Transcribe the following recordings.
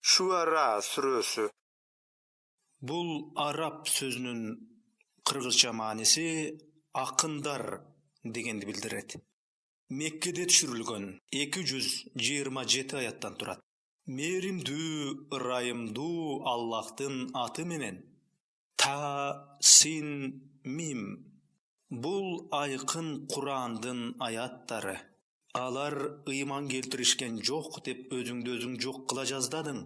Şuara sürösü. Бул араб сөзүнүн кыргызча маанisi акындар дегенди билдирет. Меккеде түшүрүлгөн 227 аяттан турат. Меримдүү, ырайымдуу Аллахтын аты менен. Та, син, мим. Бул айкын Курандын аяттары. Алар ыйман келтиришкен жок деп өзүңдү өзүң жок кыла жаздадың.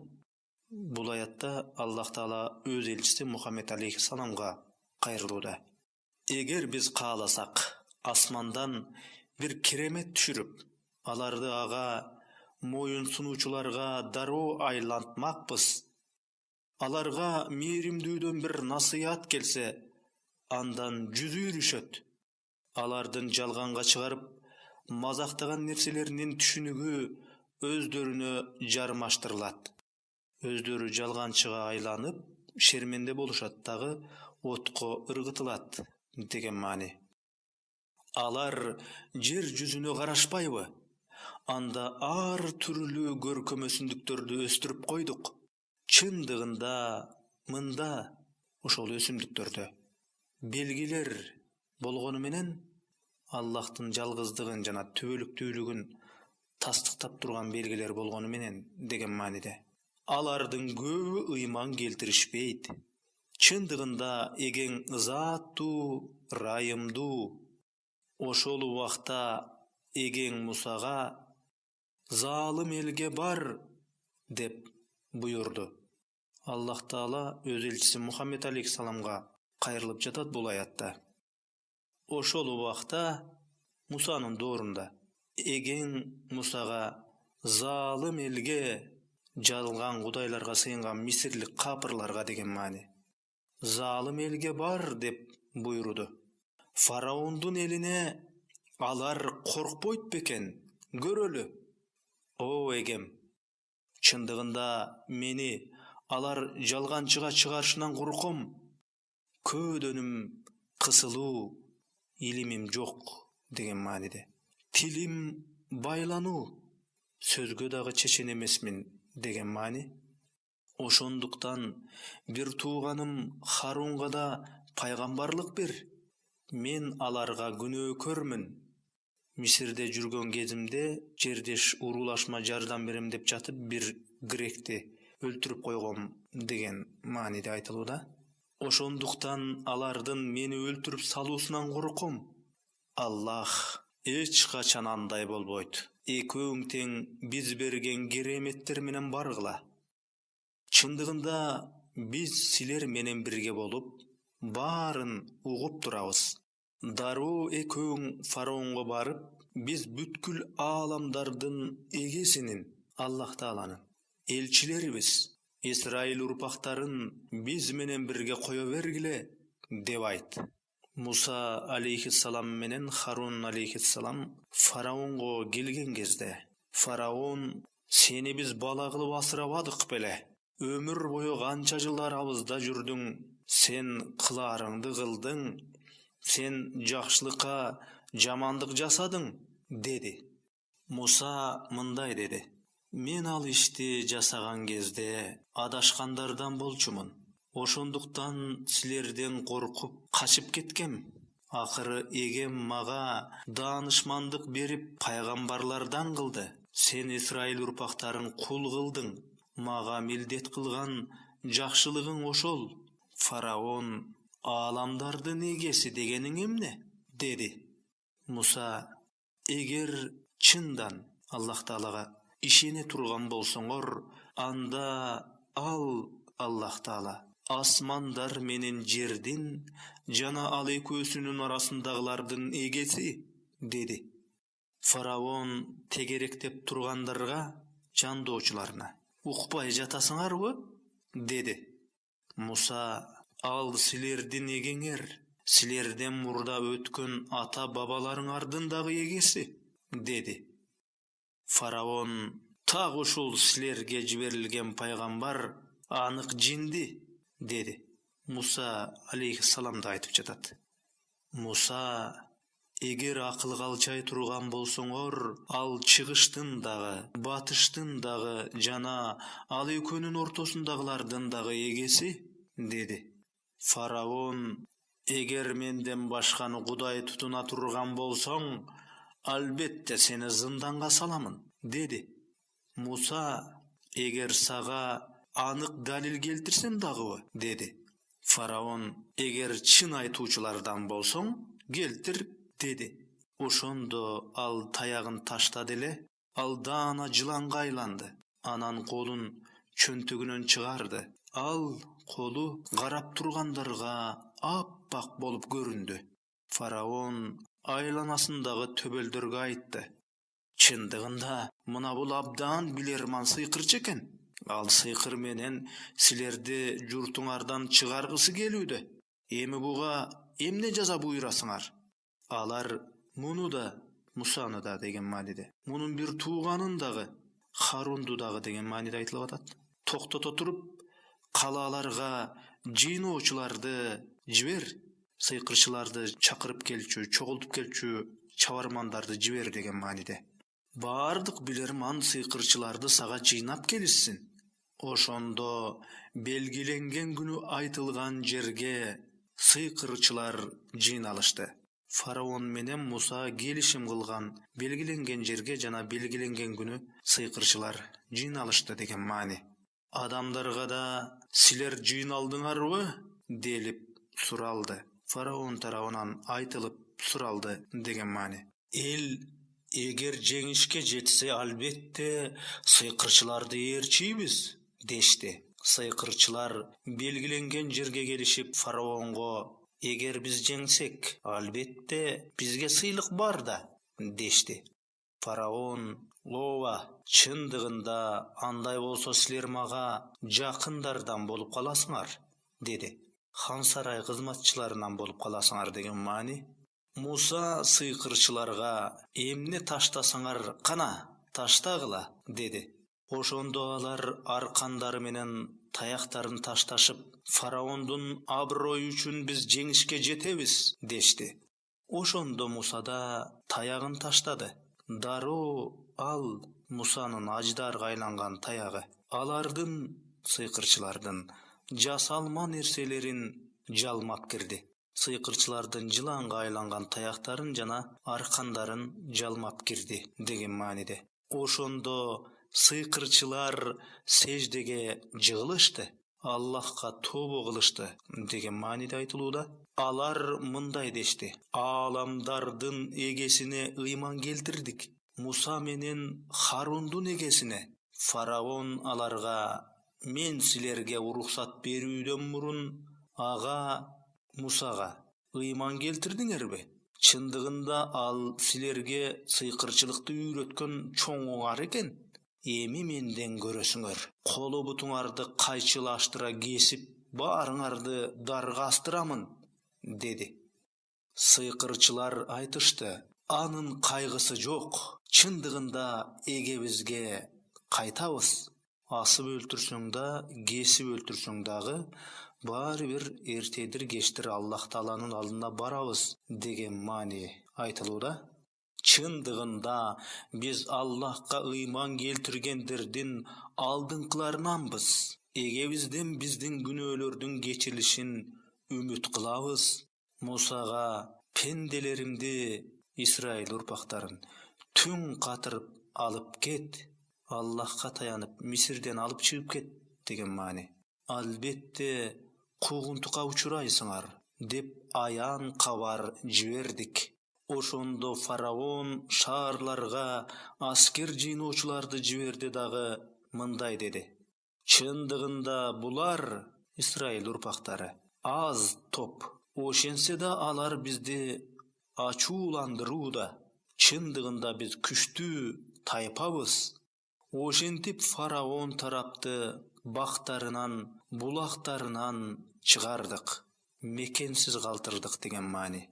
Бул аятта Аллах Таала өз элчиси Мухаммед алейхиссаламга кайрылууда. Эгер биз кааласак, асмандан бир керемет түшүрүп, аларды ага моюн сунуучуларга дароо айлантмакпыз. Аларга мээримдүүдөн бир насыят келсе, андан жүзү үрүшөт. Алардын жалганга чыгарып, мазактаган нерселеринин түшүнүгү өздөрүнө жармаштырылат. Өздөрү жалганчыга айланып, шерменде болушат дагы отко ыргытылат деген маани. Алар жер жүзүнө карашпайбы? Анда ар түрлүү көркөм өсүмдүктөрдү өстүрүп койдук. Чындыгында мында ошол өсүмдүктөрдө белгилер болгону менен Аллахтын жалгыздыгын жана түбөлүктүүлүгүн тастыктап турган белгилер болгону менен деген мааниде. Алардын көбү ыйман келтиришпейт. Чындыгында эген ызаттуу, ырайымдуу. Ошол убакта эген Мусага залым элге бар деп буйурду. Аллах Таала өз элчиси Мухаммед алейхиссаламга кайрылып жатат бул аятта. Ошол убакта Мусанын доорунда эген Мусага залым элге, жалган кудайларга сыйынган мисирлик капырларга деген маани. Залым элге бар деп буйруду. Фараондун элине алар коркпойт бекен? Көрөлү. О эгем, чындыгында мени алар жалганчыга чыгарышынан корком. Көөдөнүм кысылуу, илимим жок деген мааниде. Тилим байлануу, сөзгө дагы чечен эмесмин деген маани. Ошондуктан бир тууганым Харунга да пайгамбарлык бер. Мен аларга күнөөкөрмүн. Мисирде жүргөн кезимде жердеш уруулашма жардам берем деп жатып бир гректи өлтүрүп койгом деген мааниде айтылууда. Ошондуктан алардын мени өлтүрүп салуусунан корком. Аллах эч качан андай болбойт. Экөөң тең биз берген кереметтер менен баргыла. Чындыгында биз силер менен бирге болуп, баарын угуп турабыз. Дароо экөөң фараонго барып, биз бүткүл ааламдардын эгесинин, Аллах Тааланын элчилерибиз. Исраил урпактарын биз менен бирге кое бергиле деп айт. Муса алейхиссалам менен Харун алейхиссалам фараонго келген кезде, фараон: сени биз бала кылып асырабадык беле? Өмүр бою канча жыл арабызда жүрдүң, сен кылаарыңды кылдың, сен жакшылыкка жамандык жасадың, деди. Муса мындай деди: мен ал ишти жасаган кезде адашкандардан болчумун. Ошондуктан силерден коркуп качып кеткем. Акыры эгем мага даанышмандык берип пайгамбарлардан кылды. Сен Исраил урпактарын кул кылдың. Мага милдет кылган жакшылыгың ошол. Фараон ааламдардын эгеси дегениң эмне? Деди. Муса: эгер чындан Аллах Таалага ишене турган болсоңор, анда ал Аллах Таала асмандар менен жердин жана ал экөөсүнүн арасындагылардын эгеси, деди. Фараон тегеректеп тургандарга, жандоочуларына: укпай жатасыңарбы? Деди. Муса: ал силердин эгеңер, силерден мурда өткөн ата бабаларыңардын дагы эгеси, деди. Фараон: так ушул силерге жиберилген пайгамбар анык жинди, деди. Муса алейхиссалам да айтып жатат. Муса Эгер акылга алчай турган болсоңор, ал чыгыштын дагы, батыштын дагы жана ал экөөнүн ортосундагылардын дагы эгеси, деди. Фараон: эгер менден башканы Кудай тутуна турган болсоң, албетте сени зынданга саламын, деди. Муса: эгер сага анык далил келтирсем дагыбы, деди. Фараон: эгер чын айтуучулардан болсоң, келтир, деди. Ошондо ал таягын таштады эле, ал даана жыланга айланды. Анан колун чөнтөгүнөн чыгарды. Ал колу карап тургандарга аппак болуп көрүндү. Фараон айланасындагы төбөлдөргө айтты: чындыгында мына бул абдан билерман сыйкырчы экен. Ал сыйкыр менен силерди журтуңардан чыгаргысы келүүдө. Эми буга эмне жаза буйрасыңар? Алар муну да, Мусаны да деген мааниде, мунун бир тууганын дагы, Харунду дагы деген мааниде айтылып атат. Токтото туруп, калааларга жыйноочуларды жибер, сыйкырчыларды чакырып келчү, чогултуп келчү чабармандарды жибер деген мааниде. Бардык билерман сыйкырчыларды сага жыйнап келишсин. Ошондо белгиленген күнү айтылган жерге сыйкырчылар жыйналышты. Фараон менен Муса келишим кылган белгиленген жерге жана белгиленген күнү сыйкырчылар жыйналышты деген маани. Адамдарга да силер жыйналдыңарбы делип суралды. Фараон тарабынан айтылып суралды деген маани. Эл эгер жеңишке жетсе, албетте сыйкырчыларды ээрчийбиз, дешти. Сыйкырчылар белгиленген жерге келишип фараонго: эгер биз жеңсек, албетте бизге сыйлык бар да, дешти. Фараон: ооба, чындыгында андай болсо силер мага жакындардан болуп каласыңар, деди. Хан сарай кызматчыларынан болуп каласыңар деген маани. Муса сыйкырчыларга: эмне таштасаңар кана, таштагыла, деди. Ошондо алар аркандары менен таяктарын ташташып, фараондун аброю үчүн биз жеңишке жетебиз, дешти. Ошондо Муса да таягын таштады. Дароо ал Мусанын аждарга айланган таягы алардын, сыйкырчылардын жасалма нерселерин жалмап кирди. Сыйкырчылардын жыланга айланган таяктарын жана аркандарын жалмап кирди деген мааниде. Ошондо сыйкырчылар сеждеге жыгылышты, Аллахка тобо кылышты деген мааниде айтылууда. Алар мындай дешти: ааламдардын эгесине ыйман келтирдик, Муса менен Харундун эгесине. Фараон аларга: мен силерге уруксат берүүдөн мурун ага Мусага ыйман келтирдиңерби? Чындыгында ал силерге сыйкырчылыкты үйрөткөн чоңуңар экен. Эми менден көрөсүңөр. Колу бутуңарды кайчылаштыра кесип, баарыңарды дарга астырамын, деди. Сыйкырчылар айтышты: анын кайгысы жок. Чындыгында эгебизге кайтабыз. Асып өлтүрсөң да, кесип өлтүрсөң дагы, баары бир эртедир кечтир Аллах Тааланын алдына барабыз деген маани айтылууда. Чындыгында биз Аллахка ыйман келтиргендердин алдыңкыларынанбыз. Эгебизден биздин күнөөлөрдүн кечирилишин үмүт кылабыз. Мусага: пенделеримди, Исраил урпактарын түн катырып алып кет, Аллахка таянып Мисирден алып чыгып кет деген маани. Албетте куугунтукка учурайсыңар, деп аян кабар жибердик. Ошондо фараон шаарларга аскер жыйноочуларды жиберди дагы мындай деди: чындыгында булар, Исраил урпактары, аз топ. Ошентсе да алар бизди ачууландырууда. Чындыгында биз күчтүү тайпабыз. Ошентип фараон тарапты бактарынан, булактарынан чыгардык, мекенсиз калтырдык деген маани.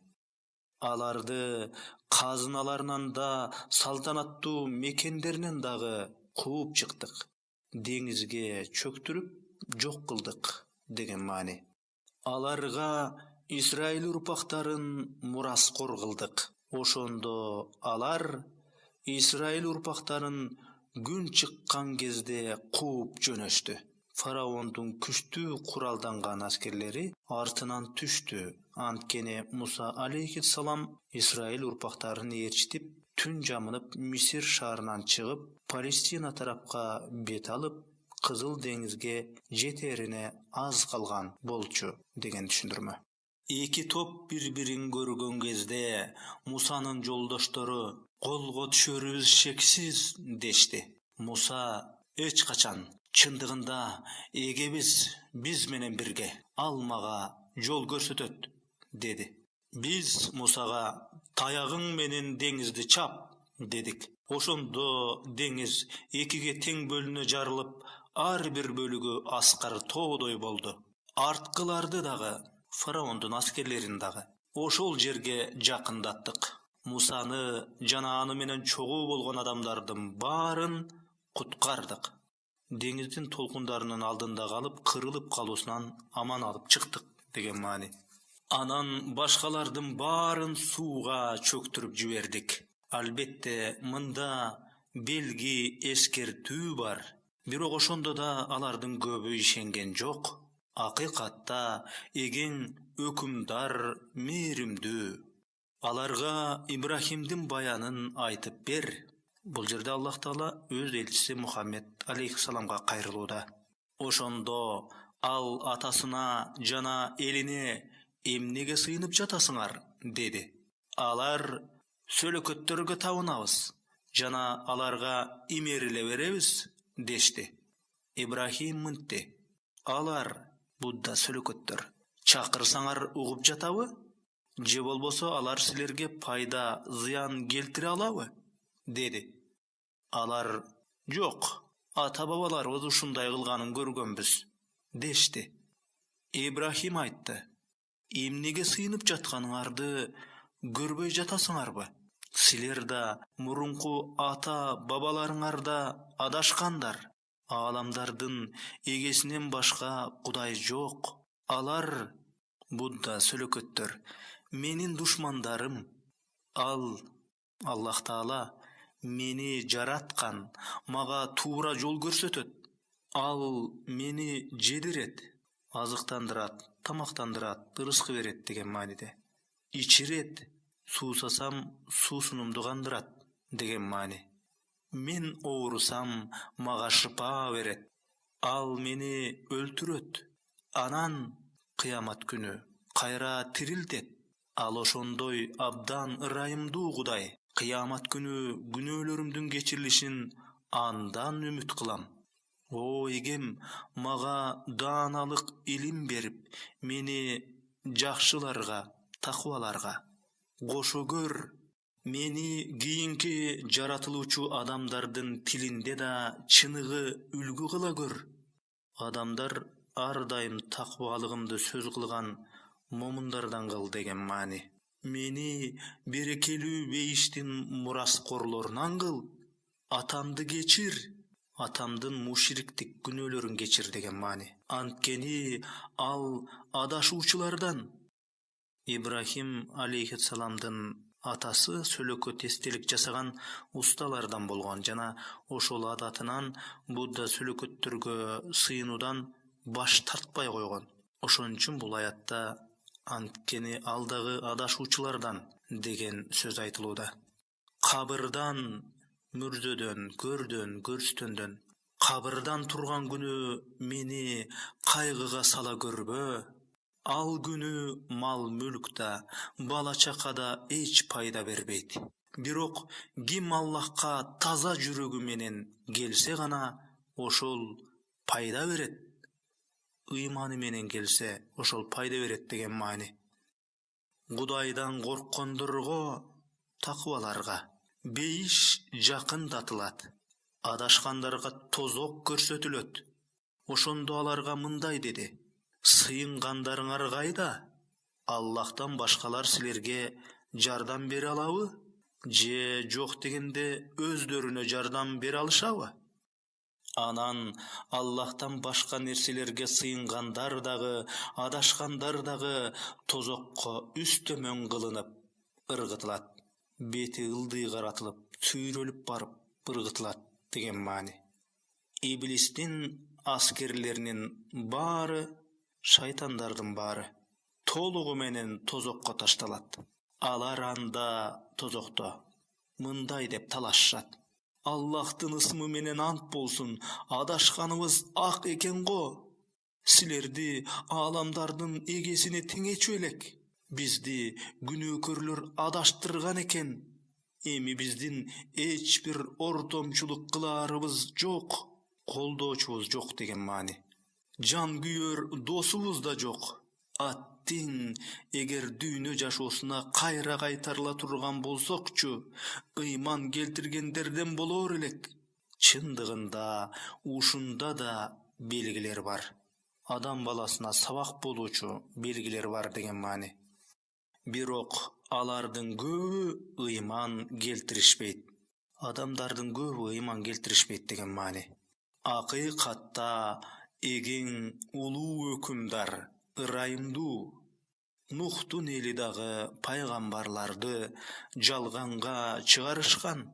Аларды казыналарынан да, салтанаттуу мекендеринен дагы кууп чыктык. Деңизге чөктүрүп жок кылдык деген маани. Аларга Исраил урпактарын мураскор кылдык. Ошондо алар Исраил урпактарын күн чыккан кезде кууп жөнөштү. Фараондун күчтүү куралданган аскерлери артынан түштү. Анткени Муса алейхиссалам Исраил урпактарын ээрчитип, түн жамынып Мисир шаарынан чыгып, Палестина тарапка бет алып, Кызыл деңизге жетерине аз калган болчу деген түшүндүрмө. Эки топ бири-бирин көргөн кезде Мусанын жолдоштору колго түшөрүбүз шексиз дешти. Муса эч качан, чындыгында эгебиз биз менен бирге, ал мага жол көрсөтөт деди. Биз Мусага таягың менен деңизди чап дедик. Ошондо деңиз экиге тең бөлүнө жарылып, ар бир бөлүгү аскар тоодой болду. Арткыларды дагы, фараондун аскерлерин дагы ошол жерге жакындаттык. Мусаны жана аны менен чогуу болгон адамдардын баарын куткардык. Деңиздин толкундарынын алдында калып, кырылып калуусунан аман алып чыктык деген маани. Анан башкалардын баарын сууга чөктүрүп жибердик. Албетте, мында белги, эскертүү бар. Бирок ошондо да алардын көбү ишенген жок. Акыйкатта эген өкүмдар мээримдүү. Аларга Ибрахимдин баянын айтып бер. Бул жерде Аллах Таала өз элчиси Мухаммед алейхиссаламга кайрылууда. Ошондо ал атасына жана элине эмнеге сыйынып жатасыңар деди. Алар сөлөкөттөргө табынабыз жана аларга имериле беребиз дешти. Ибрахим мынтти: алар, Будда сөлөкөттөр, чакырсаңар угуп жатабы? Же болбосо алар силерге пайда, зыян келтире алабы? Деди. Алар: жок, ата-бабаларыбыз ушундай кылганын көргөнбүз дешти. Ибрахим айтты: эмнеге сыйынып жатканыңарды көрбөй жатасыңарбы? Силер да, мурунку ата-бабаларыңар да адашкандар. Ааламдардын эгесинен башка Кудай жок. Алар, Будда сөлөкөттөр, менин душмандарым. Аллах Таала мени жараткан, мага туура жол көрсөтөт. Ал мени жедирет, азыктандырат, тамактандырат, ырыскы берет деген мааниде. Ичирет, суусасам суусунумду кандырат деген маани. Мен оорусам, мага шыпа берет. Ал мени өлтүрөт. Анан кыямат күнү кайра тирилтет. Ал ошондой абдан ырайымдуу Кудай. Кыямат күнү күнөөлөрүмдүн кечирилишин андан үмүт кылам. О эгем, мага дааналык илим берип, мени жакшыларга, такыбаларга кошо көр. Мени кийинки жаратылуучу адамдардын тилинде да чыныгы үлгү кыла көр. Адамдар ар дайым такыбалыгымды сөз кылган момундардан кыл деген маани. Мени берекелүү бейиштин мураскорлорунан кыл. Атамды кечир. Атамдын мушриктик күнөөлөрүн кечир деген маани. Анткени ал адашуучулардан. Ибрахим алейхиссаламдын атасы сөлөкөт эстелик жасаган усталардан болгон жана ошол адатынан Будда сөлөкөттөргө сыйынуудан баш тартпай койгон. Ошон үчүн бул аятта анткени ал дагы адашуучулардан деген сөз айтылууда. Кабырдан, мүрзөдөн, көрдөн, көрстөндөн, кабырдан турган күнү мени кайгыга сала көрбө. Ал күнү мал мүлкта, бала чакада эч пайда бербейт. Бирок ким Аллахка таза жүрөгү менен келсе гана ошол пайда берет. Ыйманы менен келсе ошол пайда берет деген маани. Кудайдан корккондорго, такыбаларга бейиш жакындатылат. Адашкандарга тозок көрсөтүлөт. Ошондо аларга мындай деди: сыйынгандарыңар кайда? Аллахтан башкалар силерге жардам бере алабы? Же жок дегенде өздөрүнө жардам бере алышабы? Анан Аллахтан башка нерселерге сыйынгандар дагы, адашкандар дагы тозокко үстөмөн кылынып ыргытылат. бети ылдый каратылып, сүйрөлүп барып ыргытылат деген маани. Иблистин аскерлеринин баары, шайтандардын баары толугу менен тозокко ташталат. Алар анда тозокто мындай деп талашышат: Аллахтын ысмы менен ант болсун, адашканыбыз ак экен го. Силерди ааламдардын эгесине теңечү элек. Бизди күнөөкөрлөр адаштырган экен. Эми биздин эч бир ортомчулук кылаарыбыз жок, колдоочубуз жок деген маани. Жан күйөр досубуз да жок. Аттин эгер дүйнө жашоосуна кайра кайтарыла турган болсокчу, ыйман келтиргендерден болор элек. Чындыгында ушунда да белгилер бар. Адам баласына сабак болуучу белгилер бар деген маани. Бирок алардын көбү ыйман келтиришпейт. Адамдардын көбү ыйман келтиришпейт деген маани. Акыйкатта эген улуу өкүмдар ырайымдуу. Нухтун эли дагы пайгамбарларды жалганга чыгарышкан.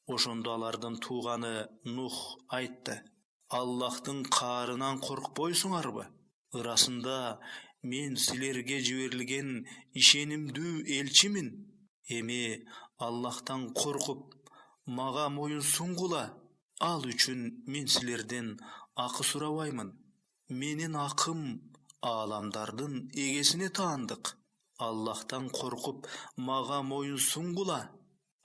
Ошондо алардын тууганы Нух айтты: Аллахтын каарынан коркпойсуңарбы? Ырасында мен силерге жиберилген ишенимдүү элчимин. Эми Аллахтан коркуп, мага моюн сунгула. Ал үчүн мен силерден акы сурабаймын. Менин акым ааламдардын эгесине таандык. Аллахтан коркуп, мага моюн сунгула.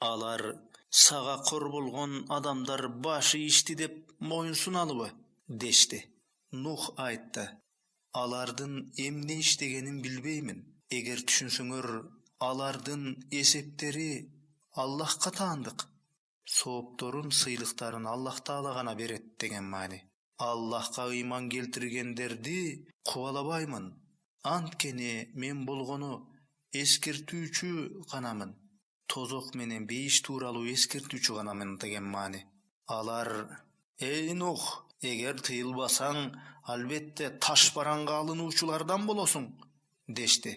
Алар сага кор болгон адамдар башы ишти деп моюн суналыбы? Дешти. Нух айтты: Алардын эмне иштегенин билбеймин. Эгер түшүнсөңөр, алардын эсептери Аллахка таандык. Соопторун, сыйлыктарын Аллах Таала гана берет деген маани. Аллахка ыйман келтиргендерди кубалабаймын. Анткени мен болгону эскертүүчү ганамын. Тозок менен бейиш тууралуу эскертүүчү ганамын деген маани. Алар: Эй Нух, эгер тыйылбасаң, албетте таш бараңга алынуучулардан болосуң, дешти.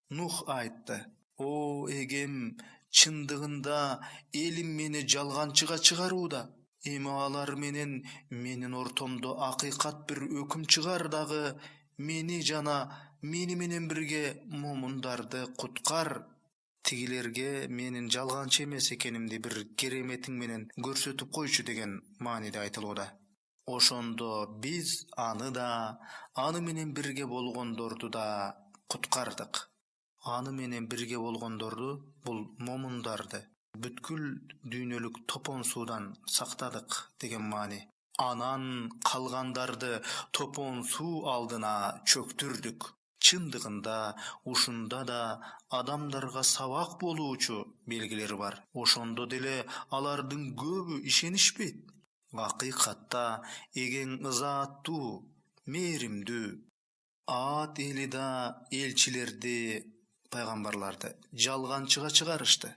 Нух айтты: О эгем, чындыгында элим мени жалганчыга чыгарууда. Эми алар менен менин ортомдо акыйкат бир өкүм чыгар дагы мени жана мени менен бирге момундарды куткар. Тигилерге менин жалганчы эмес экенимди бир кереметиң менен көрсөтүп койчу деген мааниде айтылууда. Ошондо биз аны да, аны менен бирге болгондорду да куткардык. Аны менен бирге болгондорду, бул момундарды, бүткүл дүйнөлүк топон суудан сактадык деген маани. Анан калгандарды топон суу алдына чөктүрдүк. Чындыгында ушунда да адамдарга сабак болуучу белгилер бар. Ошондо деле алардын көбү ишенишпейт. Акыйкатта эген ызааттуу, мээримдүү. Аат эли да элчилерди, пайгамбарларды жалганчыга чыгарышты.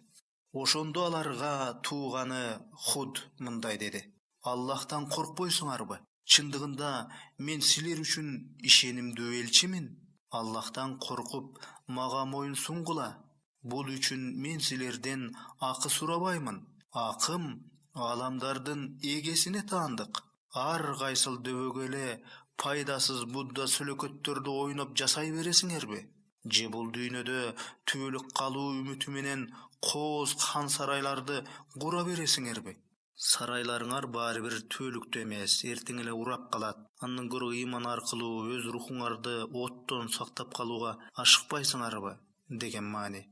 Ошондо аларга тууганы Худ мындай деди: Аллахтан коркпойсуңарбы? Чындыгында мен силер үчүн ишенимдүү элчимин. Аллахтан коркуп, мага моюн сунгула. Бул үчүн мен силерден акы сурабаймын. Акым ааламдардын эгесине таандык. Ар кайсыл дөбөгө эле пайдасыз Будда сүлөкөттөрдү ойноп жасай бересиңерби? Же бул дүйнөдө түбөлүк калуу үмүтү менен кооз хан сарайларды кура бересиңерби? Сарайларыңар баары бир түбөлүктүү эмес, эртең эле урап калат. Андан көрө ыйман аркылуу өз рухуңарды оттон сактап калууга ашыкпайсыңарбы деген маани.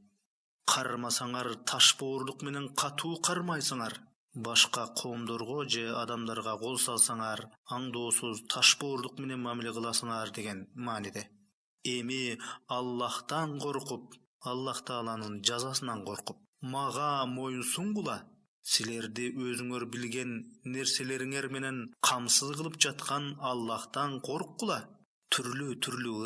Кармасаңар таш боорлук менен катуу кармайсыңар. Башка коомдорго же адамдарга кол салсаңар, аңдоосуз таш боорлук менен мамиле кыласыңар деген мааниде. Эми Аллахтан коркуп, Аллах Тааланын жазасынан коркуп, мага моюн сунгула. Силерди өзүңөр билген нерселериңер менен камсыз кылып жаткан Аллахтан корккула. Түрлүү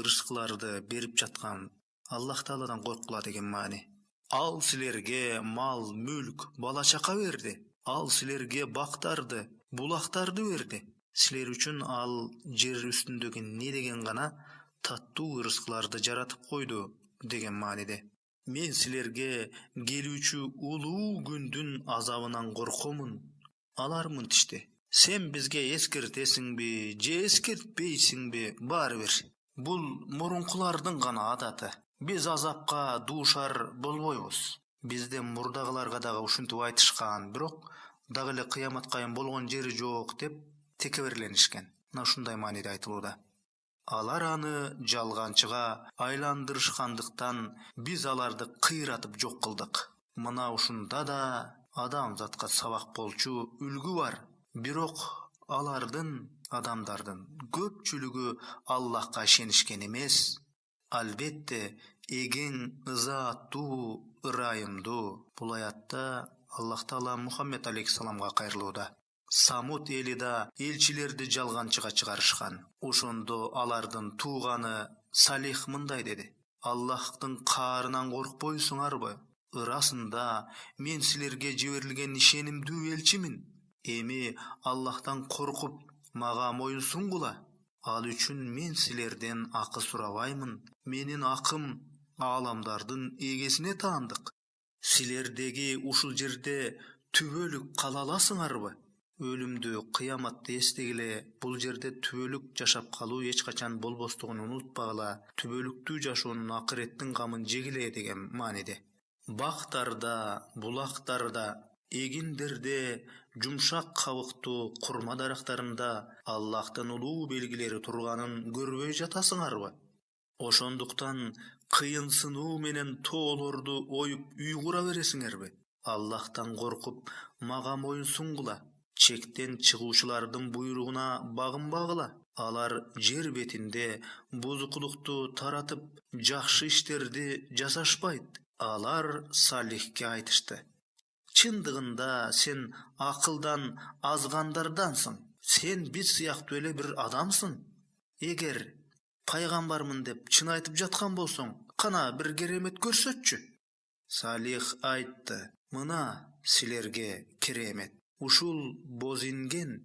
ырыскыларды берип жаткан Аллах Тааладан корккула деген маани. Ал силерге мал, мүлк, бала чака берди. Ал силерге бактарды, булактарды берди. Силер үчүн ал жер үстүндөгү не деген гана таттуу ырыскыларды жаратып койду деген мааниде. Мен силерге келүүчү улуу күндүн азабынан коркомун. Алар мынтишти: сен бизге эскертесиңби же эскертпейсиңби, баары бир. Бул мурункулардын гана адаты. Биз азапка дуушар болбойбуз. Бизден мурдагыларга дагы ушинтип айтышкан, бирок дагы эле кыямат кайын болгон жери жок деп текеберленишкен. Мына ушундай мааниде айтылууда. Алар аны жалганчыга айландырышкандыктан биз аларды кыйратып жок кылдык. Мына ушунда да адамзатка сабак болчу үлгү бар. Бирок адамдардын көпчүлүгү Аллахка ишенишкен эмес. Албетте, эген ызааттуу, ырайымдуу. Бул аятта Аллах Таала Мухаммед алейхиссаламга кайрылууда. Самут эли да элчилерди жалганчыга чыгарышкан. Ошондо алардын тууганы Салих мындай деди: Аллахтын каарынан коркпойсуңарбы? Ырасында мен силерге жиберилген ишенимдүү элчимин. Эми Аллахтан коркуп, мага моюн сунгула. Ал үчүн мен силерден акы сурабаймын. Менин акым ааламдардын эгесине таандык. Силердеги ушул жерде түбөлүк кала аласыңарбы? Өлүмдү, кыяматты эстегиле. Бул жерде түбөлүк жашап калуу эч качан болбостугун унутпагыла. Түбөлүктүү жашоонун акыреттин камын жегиле деген мааниде. Бактарда, булактарда, эгиндерде, жумшак кабыктуу курма дарактарында Аллахтын улуу белгилери турганын көрбөй жатасыңарбы? Ошондуктан кыйын сынуу менен тоолорду оюп үй кура бересиңерби? Аллахтан коркуп, мага моюн сунгула. Чектен чыгуучулардын буйругуна багынбагыла. Алар жер бетинде бузукулукту таратып, жакшы иштерди жасашпайт. Алар Салихке айтышты: чындыгында сен акылдан азгандардансың. Сен биз сыяктуу эле бир адамсың. Эгер пайгамбармын деп чын айтып жаткан болсоң, кана бир керемет көрсөтчү. Салих айтты: мына силерге керемет. Ушул боз инген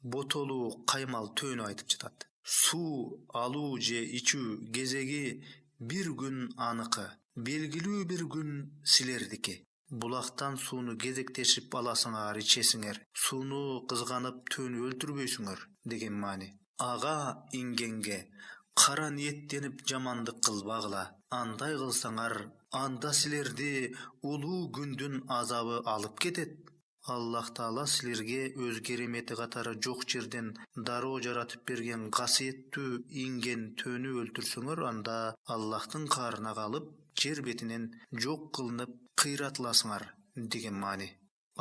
ботолуу каймал төөнү айтып жатат. Суу алуу же ичүү кезеги бир күн аныкы, белгилүү бир күн силердики. Булактан сууну кезектешип аласыңар, ичесиңер. Сууну кызганып төөнү өлтүрбөйсүңөр деген маани. Ага ингенге кара ниеттенип жамандык кылбагыла. Андай кылсаңар, анда силерди улуу күндүн азабы алып кетет. Аллах Таала силерге өз керемети катары жок жерден дароо жаратып берген касиеттүү инген төөнү өлтүрсөңөр, анда Аллахтын каарына калып, жер бетинен жок кылынып кыйратыласыңар деген маани.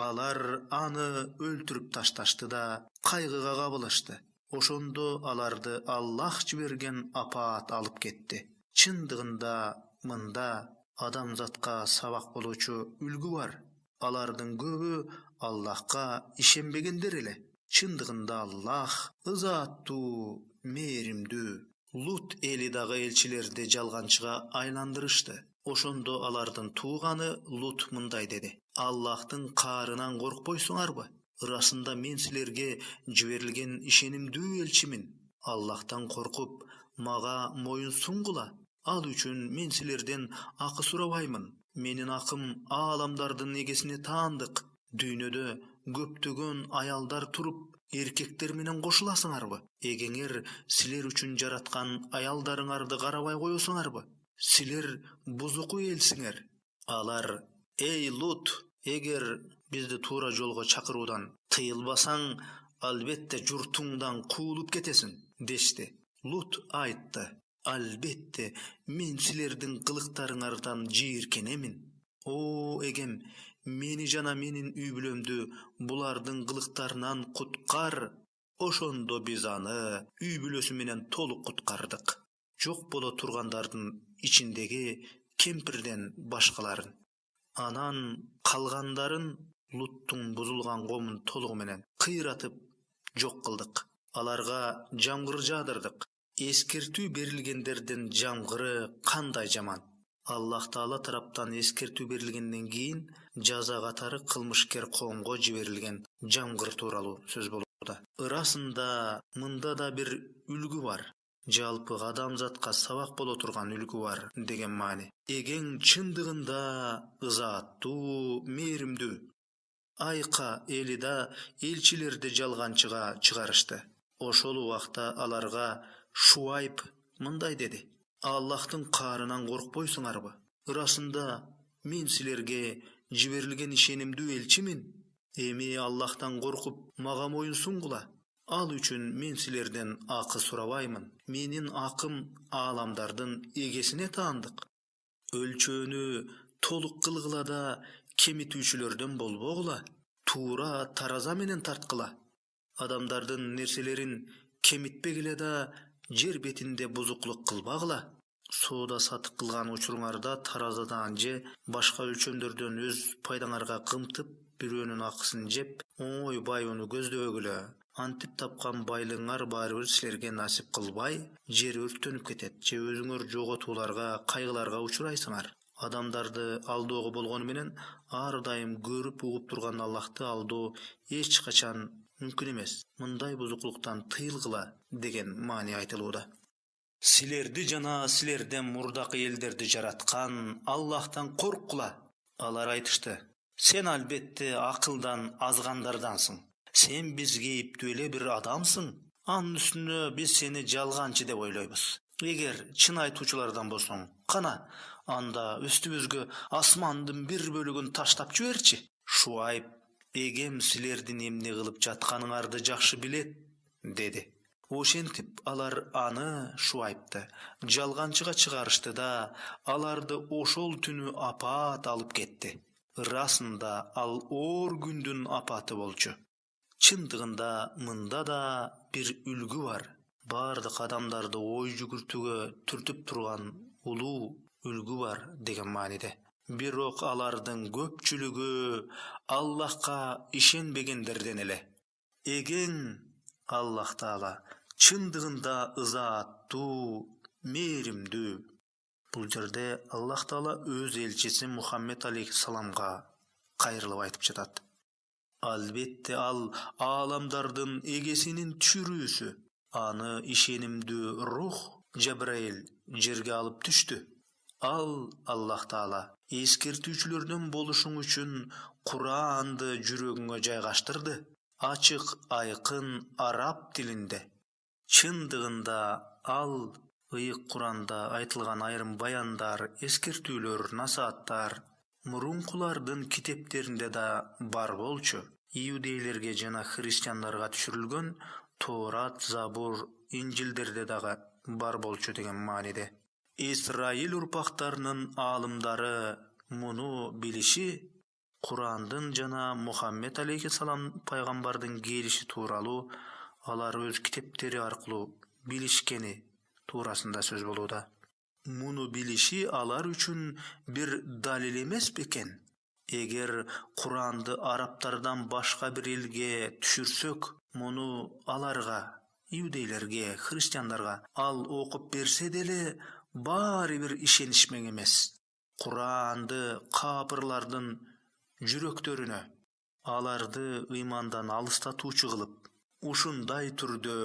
Алар аны өлтүрүп ташташты да кайгыга кабылышты. Ошондо аларды Аллах жиберген апаат алып кетти. Чындыгында мында адамзатка сабак болуучу үлгү бар. Алардын көбү Аллахка ишенбегендер эле. Чындыгында Аллах ызааттуу, мээримдүү. Лут эли дагы элчилерди жалганчыга айландырышты. Ошондо алардын тууганы Лут мындай деди: Аллахтын каарынан коркпойсуңарбы? Ырасында мен силерге жиберилген ишенимдүү элчимин. Аллахтан коркуп, мага моюн сунгула. Ал үчүн мен силерден акы сурабаймын. Менин акым ааламдардын эгесине таандык. Дүйнөдө көптөгөн аялдар туруп, эркектер менен кошуласыңарбы? Эгеңер силер үчүн жараткан аялдарыңарды карабай коесуңарбы? Силер бузуку элсиңер. Алар: эй Лут, эгер бизди туура жолго чакыруудан тыйылбасаң, албетте журтуңдан куулуп кетесиң, дешти. Лут айтты: албетте, мен силердин кылыктарыңардан жийиркенемин. О эгем, мени жана менин үй бүлөмдү булардын кылыктарынан куткар. Ошондо биз аны үй бүлөсү менен толук куткардык. Жок боло тургандардын ичиндеги кемпирден башкаларын. Анан калгандарын Луттун бузулган комун толугу менен кыйратып жок кылдык. Аларга жамгыр жаадырдык. Эскертүү берилгендердин жамгыры кандай жаман. Аллах Таала тараптан эскертүү берилгенден кийин жаза катары кылмышкер коомго жиберилген жамгыр тууралуу сөз болууда. Ырасында мында да бир үлгү бар. жалпы адамзатка сабак боло турган үлгү бар деген маани. Эген чындыгында ызааттуу, мээримдүү. Айка эли да элчилерди жалганчыга чыгарышты. Ошол убакта аларга Шуайб мындай деди: Аллахтын каарынан коркпойсуңарбы? Ырасында мен силерге жиберилген ишенимдүү элчимин. Эми Аллахтан коркуп, мага моюн сунгула. Ал үчүн мен силерден акы сурабаймын. Менин акым ааламдардын эгесине таандык. Өлчөөнү толук кылгыла да кемитүүчүлөрдөн болбогула. Туура тараза менен тарткыла. Адамдардын нерселерин кемитпегиле да жер бетинде бузуклук кылбагыла. Соода сатык кылган учуруңарда таразадан же башка өлчөмдөрдөн өз пайдаңарга кымтып, бирөөнүн акысын жеп, оңой байууну көздөбөгүлө. Антип тапкан байлыгыңар баары бир силерге насип кылбай, жер өрттөнүп кетет же өзүңөр жоготууларга, кайгыларга учурайсыңар. Адамдарды алдоого болгону менен ар дайым көрүп угуп турган Аллахты алдоо эч качан мүмкүн эмес. Мындай бузуклуктан тыйылгыла деген маани айтылууда. Силерди жана силерден мурдакы элдерди жараткан Аллахтан корккула. Алар айтышты: Сен албетте акылдан азгандардансың. Сен бизге ийиптүү эле бир адамсың. Анын үстүнө биз сени жалганчы деп ойлойбуз. Эгер чын айтуучулардан болсоң, кана анда үстүбүзгө асмандын бир бөлүгүн таштап жиберчи. Шуайб: Эгем силердин эмне кылып жатканыңарды жакшы билет, деди. Ошентип алар аны, Шуайбты, жалганчыга чыгарышты да, аларды ошол түнү апаат алып кетти. Ырасында ал оор күндүн апаты болчу. Чындыгында мында да бир үлгү бар. Бардык адамдарды ой жүгүртүүгө түртүп турган улуу үлгү бар деген мааниде. Бирок алардын көпчүлүгү Аллахка ишенбегендерден эле. Эген Аллах Таала чындыгында ызааттуу, мээримдүү. Бул жерде Аллах Таала өз элчиси Мухаммед алейхиссаламга кайрылып айтып жатат. Албетте ал ааламдардын эгесинин түшүрүүсү. Аны ишенимдүү рух Жабраил жерге алып түштү. Ал Аллах Таала эскертүүчүлөрдөн болушуң үчүн Куранды жүрөгүңө жайгаштырды. Ачык, айкын араб тилинде. Чындыгында ал ыйык Куранда айтылган айрым баяндар, эскертүүлөр, насааттар мурункулардын китептеринде да бар болчу. Иудейлерге жана христиандарга түшүрүлгөн Торат, Забур, Инжилдерде дагы бар болчу деген мааниде. Исраил урпактарынын аалымдары муну билиши Курандын жана Мухаммед алейхиссалам пайгамбардын келиши тууралуу алар өз китептери аркылуу билишкени туурасында сөз болууда. Муну билиши алар үчүн бир далил эмес бекен? Эгер Куранды арабтардан башка бир элге түшүрсөк, муну аларга, иудейлерге, христиандарга ал окуп берсе деле баары бир ишенишмек эмес. Куранды капырлардын жүрөктөрүнө, аларды ыймандан алыстатуучу кылып, ушундай түрдө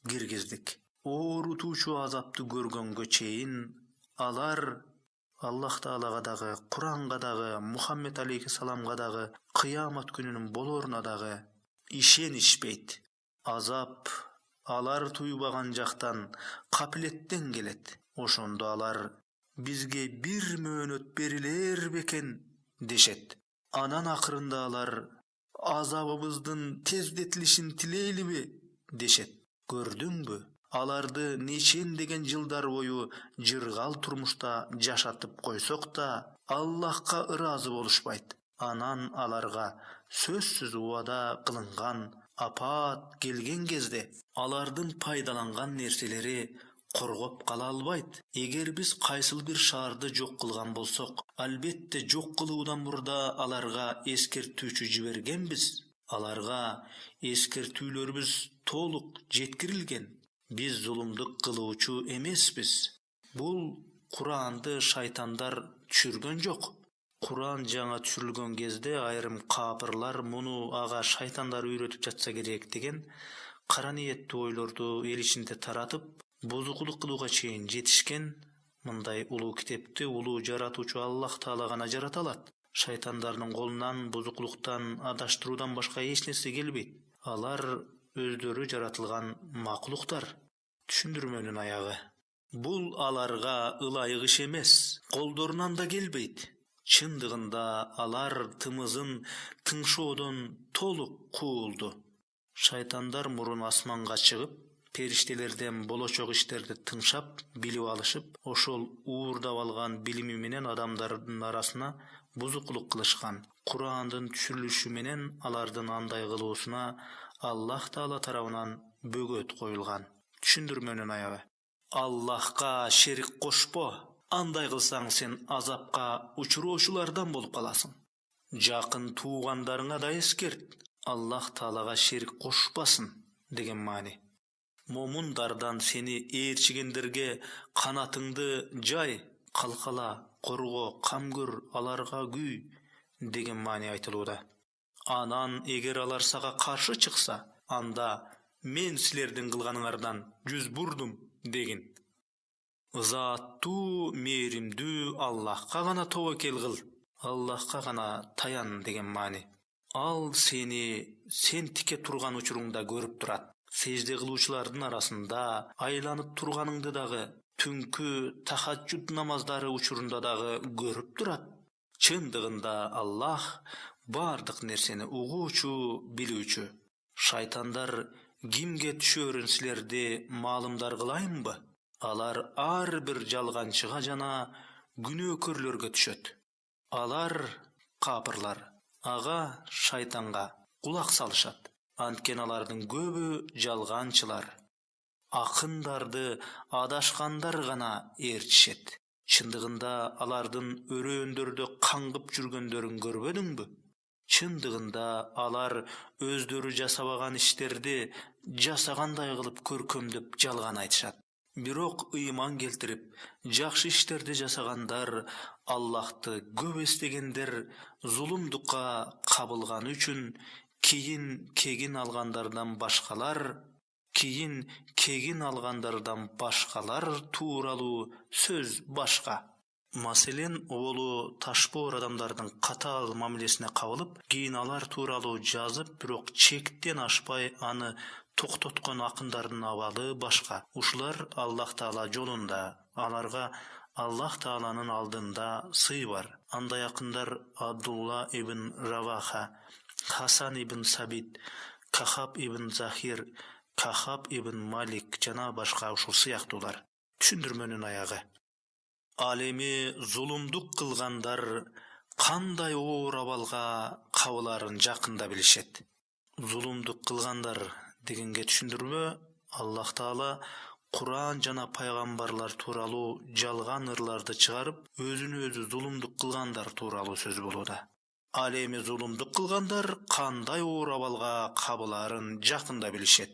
киргиздик. Оорутуучу азапты көргөнгө чейин алар Аллах Таалага дагы, Куранга дагы, Мухаммед алейхиссаламга дагы, кыямат күнүнүн болоруна дагы ишенишпейт. Азап алар туйбаган жактан, капилеттен келет. Ошондо алар бизге бир мөөнөт берилер бекен дешет. Анан акырында алар азабыбыздын тездетилишин тилейлиби дешет. Көрдүңбү? Аларды нечендеген жылдар бою жыргал турмушта жашатып койсок да, Аллахка ыраазы болушпайт. Анан аларга сөзсүз убада кылынган апаат келген кезде алардын пайдаланган нерселери коргоп кала албайт. Эгер биз кайсыл бир шаарды жок кылган болсок, албетте жок кылуудан мурда аларга эскертүүчү жибергенбиз. Аларга эскертүүлөрүбүз толук жеткирилген. Биз зулумдук кылуучу эмеспиз. Бул Куранды шайтандар түшүргөн жок. Куран жаңа түшүрүлгөн кезде айрым капырлар муну ага шайтандар үйрөтүп жатса керек деген кара ниеттүү ойлорду эл ичинде таратып, бузукулук кылууга чейин жетишкен мындай улуу китепти улуу жаратуучу Аллах Таала гана жарата алат. Шайтандардын колунан бузукулуктан адаштыруудан башка эч нерсе келбейт. Алар өздөрү жаратылган макулуктар. Түшүндүрмөнүн аягы. Бул аларга ылайык иш эмес, колдорунан да келбейт. Чындыгында алар тымызын тыңшоодон толук куулду. Шайтандар мурун асманга чыгып, периштелерден болочок иштерди тыңшап, билип алышып, ошол уурдап алган билими менен адамдардын арасына бузукулук кылышкан. Курандын түшүрүлүшү менен алардын андай кылуусуна Аллах Таала тарабынан бөгөт коюлган. Түшүндүрмөнүн аягы. Аллахка шерик кошпо. Андай кылсаң сен азапка учуроочулардан болуп каласың. Жакын туугандарыңа да эскерт. Аллах Таалага шерик кошпасын деген маани. Момундардан сени ээрчигендерге канатыңды жай, калкала, корго, кам көр, аларга күй деген маани айтылууда. Анан эгер алар сага каршы чыкса, анда мен силердин кылганыңардан жүз бурдум дегин. Заттуу, мээримдүү Аллахка гана тобокел кыл. Аллахка гана таян деген маани. Ал сени сен тике турган учуруңда көрүп турат. Сежде кылуучулардын арасында айланып турганыңды дагы, түнкү тахаджуд намаздары учурунда дагы көрүп турат. Чындыгында Аллах бардык нерсени угуучу, билүүчү. Шайтандар кимге түшөрүн силерди маалымдар кылайынбы? Алар ар бир жалганчыга жана күнөөкөрлөргө түшөт. Алар капырлар ага шайтанга кулак салышат. Анткени алардын көбү жалганчылар. Акындарды адашкандар гана ээрчишет. Чындыгында алардын өрөөндөрдө каңгып жүргөндөрүн көрбөдүңбү? Чындыгында алар өздөрү жасабаган иштерди жасагандай кылып көркөмдөп жалган айтышат. Бирок ыйман келтирип, жакшы иштерди жасагандар, Аллахты көп эстегендер зулумдукка кабылган үчүн кийин кегин алгандардан башкалар тууралуу сөз башка. Маселен, оолу ташбоор адамдардын катаал мамилесине кабылып, кийин алар тууралуу жазып, бирок чектен ашпай аны токтоткон акындардын абалы башка. Ушулар Аллах Таала жолунда, аларга Аллах Тааланын алдында сый бар. Андай акындар Абдулла ибн Раваха, Хасан ибн Сабит, Кахаб ибн Захир, Кахаб ибн Малик жана башка ушул сыяктуулар. Түшүндүрмөнүн аягы. Ал эми зулумдук кылгандар кандай оор абалга кабыларын жакында билишет. Зулумдук кылгандар дегенге түшүндүрмө Аллах Таала Куран жана пайгамбарлар тууралуу жалган ырларды чыгарып, өзүнө өзү зулумдук кылгандар тууралуу сөз болууда. Ал эми зулумдук кылгандар кандай оор абалга кабыларын жакында билишет.